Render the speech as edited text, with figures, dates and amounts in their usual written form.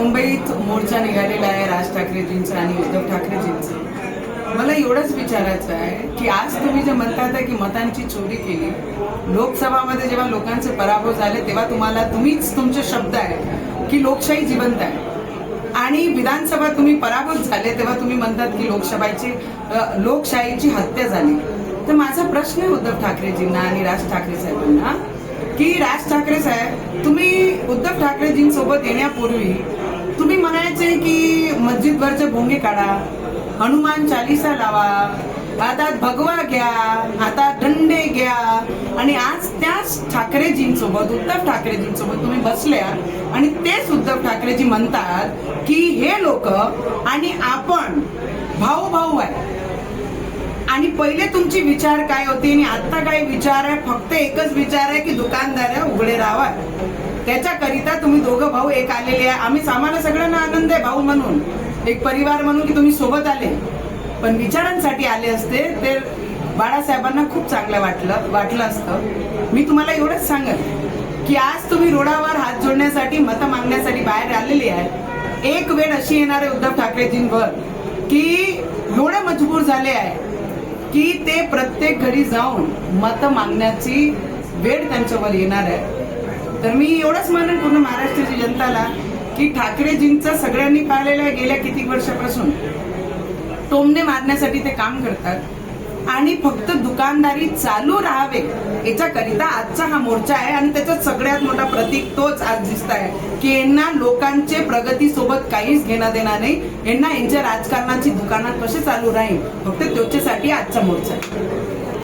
मुंबईत मोर्चा निघालेला आहे राज ठाकरेजींचा आणि उद्धव ठाकरेजींचा. मला एवढंच विचारायचं आहे की आज तुम्ही जे म्हणतात आहे की मतांची चोरी केली, लोकसभामध्ये जेव्हा लोकांचे पराभव झाले तेव्हा तुम्हीच तुमचे शब्द आहे की लोकशाही जिवंत आहे, आणि विधानसभा तुम्ही पराभूत झाले तेव्हा तुम्ही म्हणतात की लोकशाहीची हत्या झाली. तर माझा प्रश्न आहे उद्धव ठाकरेजींना आणि राज ठाकरे साहेबांना की राज ठाकरे साहेब, तुम्ही उद्धव ठाकरेजींसोबत येण्यापूर्वी तुम्ही म्हणायचे की मस्जिदवरचे भोंगे काढा, हनुमान चालीसा लावा, हातात भगवा घ्या, हातात डंडे घ्या, आणि आज त्याच ठाकरेजींसोबत उद्धव ठाकरेजींसोबत तुम्ही बसल्या आणि तेच उद्धव ठाकरेजी म्हणतात की हे लोक आणि आपण भाऊ भाऊ आहे. आणि पहिले तुमची विचार काय होती आणि आता काय विचार आहे? फक्त एकच विचार आहे की दुकानदार उघडे राहावा. त्याच्याकरिता तुम्ही दोघं भाऊ एक आलेले आहे. आम्हाला सगळ्यांना आनंद आहे भाऊ म्हणून, एक परिवार म्हणून की तुम्ही सोबत आले. पण विचारांसाठी आले असते तर बाळासाहेबांना खूप चांगलं वाटलं असतं. मी तुम्हाला एवढंच सांगेन की आज तुम्ही रोडावर हात जोडण्यासाठी, मतं मागण्यासाठी बाहेर आलेले आहे. एक वेळ अशी येणार आहे उद्धव ठाकरेजींवर की एवढे मजबूर झाले आहे की ते प्रत्येक घरी जाऊन मतं मागण्याची वेळ त्यांच्यावर येणार आहे. तर मी एवढंच म्हणेन पूर्ण महाराष्ट्राची जनताला की ठाकरेजींचं सगळ्यांनी पाहिलेलं आहे गेल्या किती वर्षापासून टोमणे मारण्यासाठी ते काम करतात आणि फक्त दुकानदारी चालू राहावे याच्याकरिता आजचा हा मोर्चा आहे. आणि त्याच्यात सगळ्यात मोठा प्रतीक तोच आज दिसत आहे की यांना लोकांचे प्रगतीसोबत काहीच घेणं देणार नाही. यांना यांच्या राजकारणाची दुकानात कसे चालू राहील फक्त त्याच्यासाठी आजचा मोर्चा आहे.